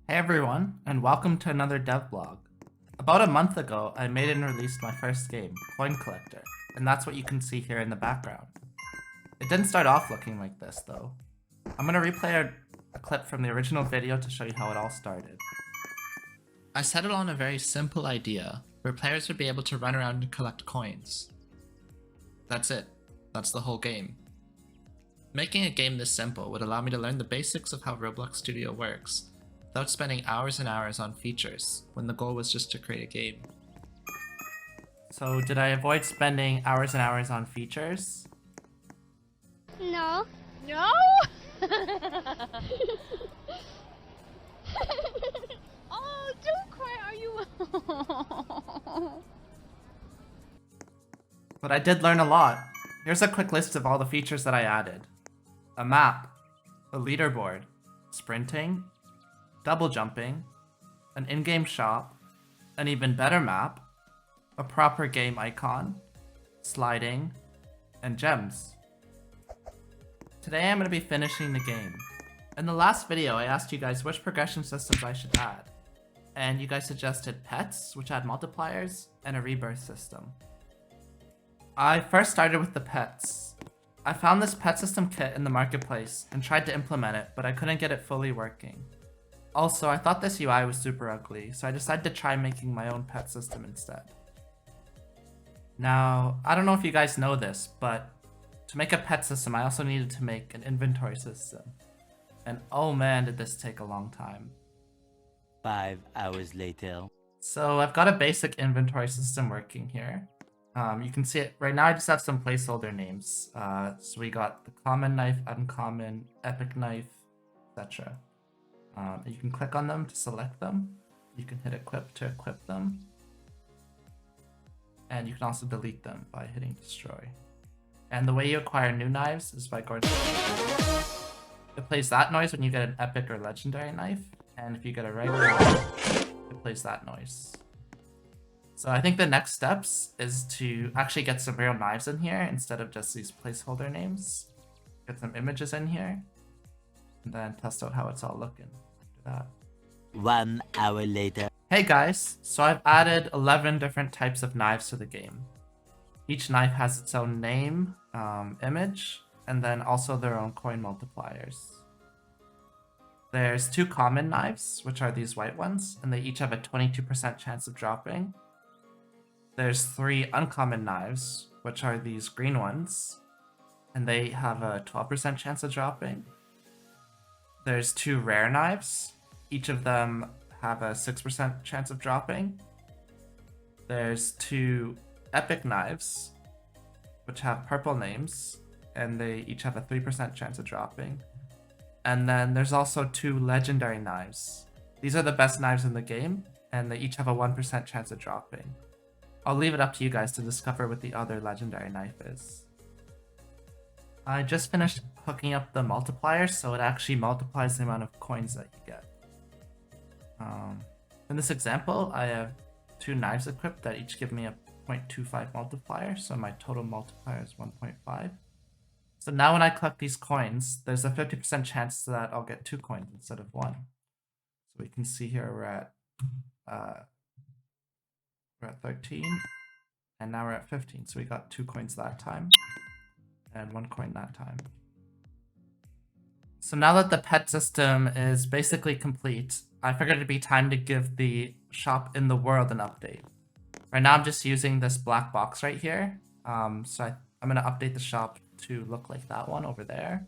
Hey everyone, and welcome to another dev blog. About a month ago, I made and released my first game, Coin Collector, and that's what you can see here in the background. It didn't start off looking like this though. I'm gonna replay a clip from the original video to show you how it all started. I settled on a very simple idea, where players would be able to run around and collect coins. That's it. That's the whole game. Making a game this simple would allow me to learn the basics of how Roblox Studio works, without spending hours and hours on features, when the goal was just to create a game. So did I avoid spending hours and hours on features? No. No? Oh, don't cry, are you? But I did learn a lot. Here's a quick list of all the features that I added. A map, a leaderboard, sprinting, double jumping, an in-game shop, an even better map, a proper game icon, sliding, and gems. Today I'm going to be finishing the game. In the last video I asked you guys which progression systems I should add, and you guys suggested pets, which add multipliers, and a rebirth system. I first started with the pets. I found this pet system kit in the marketplace and tried to implement it, but I couldn't get it fully working. Also, I thought this UI was super ugly, so I decided to try making my own pet system instead. Now, I don't know if you guys know this, but to make a pet system, I also needed to make an inventory system. And oh man, did this take a long time. 5 hours later. So I've got a basic inventory system working here. You can see it right now. I just have some placeholder names. So we got the common knife, uncommon, epic knife, etc. You can click on them to select them. You can hit equip to equip them. And you can also delete them by hitting destroy. And the way you acquire new knives is by going to it plays that noise when you get an epic or legendary knife. And if you get a regular knife, it plays that noise. So I think the next steps is to actually get some real knives in here instead of just these placeholder names. Get some images in here, and then test out how it's all looking after that. 1 hour later. Hey guys, so I've added 11 different types of knives to the game. Each knife has its own name, image, and then also their own coin multipliers. There's 2 common knives, which are these white ones, and they each have a 22% chance of dropping. There's 3 uncommon knives, which are these green ones, and they have a 12% chance of dropping. There's 2 rare knives, each of them have a 6% chance of dropping. There's 2 epic knives, which have purple names, and they each have a 3% chance of dropping. And then there's also 2 legendary knives. These are the best knives in the game, and they each have a 1% chance of dropping. I'll leave it up to you guys to discover what the other legendary knife is. I just finished hooking up the multiplier, so it actually multiplies the amount of coins that you get. In this example, I have 2 knives equipped that each give me a 0.25 multiplier, so my total multiplier is 1.5. So now when I collect these coins, there's a 50% chance that I'll get 2 coins instead of 1. So we can see here we're at 13, and now we're at 15. So we got 2 coins that time, and 1 coin that time. So now that the pet system is basically complete, I figured it'd be time to give the shop in the world an update. Right now I'm just using this black box right here. I'm going to update the shop to look like that one over there.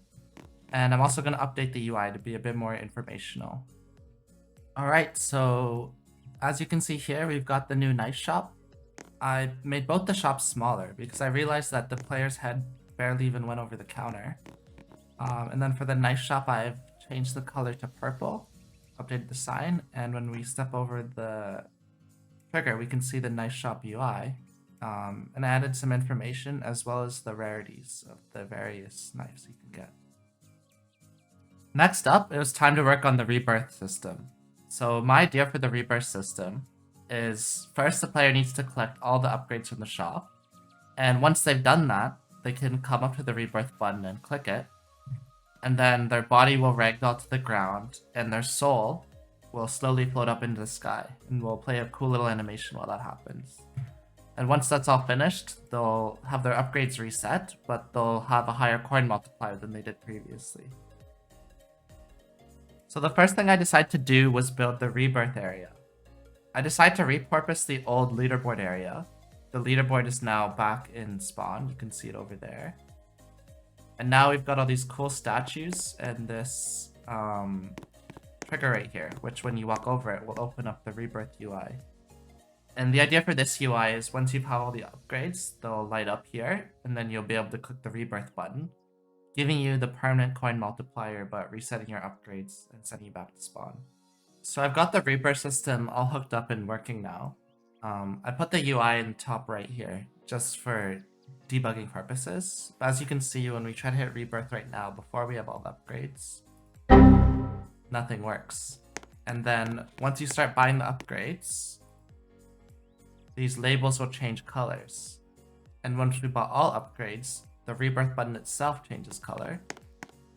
And I'm also going to update the UI to be a bit more informational. Alright, so as you can see here, we've got the new knife shop. I made both the shops smaller because I realized that the player's head barely even went over the counter. And then for the knife shop, I've changed the color to purple, updated the sign, and when we step over the trigger, we can see the knife shop UI. And I added some information as well as the rarities of the various knives you can get. Next up, it was time to work on the rebirth system. So my idea for the rebirth system is first the player needs to collect all the upgrades from the shop, and once they've done that, they can come up to the rebirth button and click it, and then their body will ragdoll to the ground, and their soul will slowly float up into the sky, and we'll play a cool little animation while that happens. And once that's all finished, they'll have their upgrades reset, but they'll have a higher coin multiplier than they did previously. So the first thing I decided to do was build the rebirth area. I decided to repurpose the old leaderboard area. The leaderboard is now back in spawn, you can see it over there. And now we've got all these cool statues and this trigger right here, which when you walk over it will open up the rebirth UI. And the idea for this UI is once you've had all the upgrades, they'll light up here, and then you'll be able to click the rebirth button, giving you the permanent coin multiplier, but resetting your upgrades and sending you back to spawn. So I've got the rebirth system all hooked up and working now. I put the UI in the top right here, just for debugging purposes. But as you can see, when we try to hit rebirth right now, before we have all the upgrades, nothing works. And then once you start buying the upgrades, these labels will change colors. And once we bought all upgrades, the rebirth button itself changes color.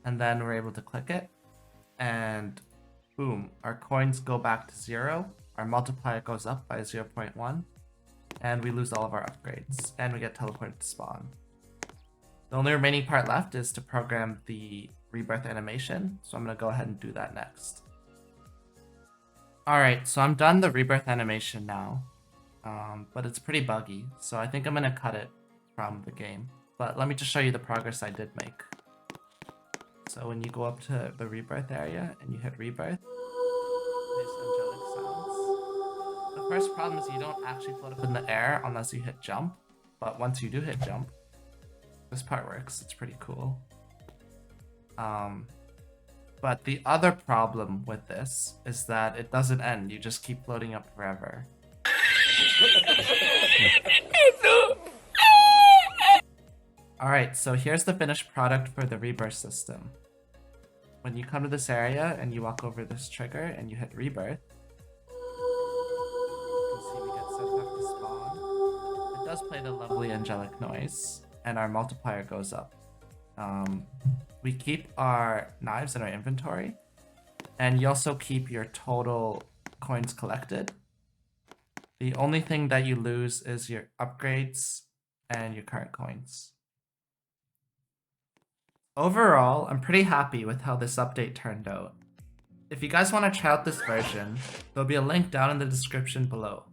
And then we're able to click it. And boom, our coins go back to 0. Our multiplier goes up by 0.1. And we lose all of our upgrades. And we get teleported to spawn. The only remaining part left is to program the rebirth animation. So I'm going to go ahead and do that next. Alright, so I'm done the rebirth animation now. But it's pretty buggy, so I think I'm gonna cut it from the game. But let me just show you the progress I did make. So when you go up to the rebirth area and you hit rebirth, these angelic sounds. The first problem is you don't actually float up in the air unless you hit jump. But once you do hit jump, this part works. It's pretty cool. But the other problem with this is that it doesn't end. You just keep floating up forever. Alright, so here's the finished product for the rebirth system. When you come to this area and you walk over this trigger and you hit rebirth, you can see we get sent back to spawn. It does play the lovely angelic noise, and our multiplier goes up. We keep our knives in our inventory, and you also keep your total coins collected. The only thing that you lose is your upgrades and your current coins. Overall, I'm pretty happy with how this update turned out. If you guys want to try out this version, there'll be a link down in the description below.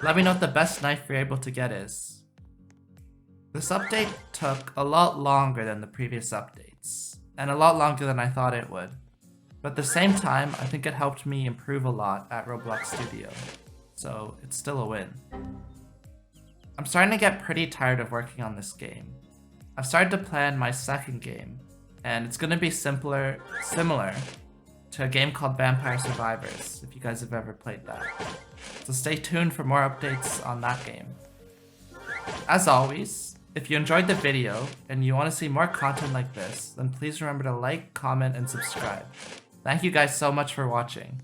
Let me know what the best knife you're able to get is. This update took a lot longer than the previous updates, and a lot longer than I thought it would. But at the same time, I think it helped me improve a lot at Roblox Studio. So it's still a win. I'm starting to get pretty tired of working on this game. I've started to plan my second game, and it's going to be similar to a game called Vampire Survivors, if you guys have ever played that. So stay tuned for more updates on that game. As always, if you enjoyed the video and you want to see more content like this, then please remember to like, comment, and subscribe. Thank you guys so much for watching.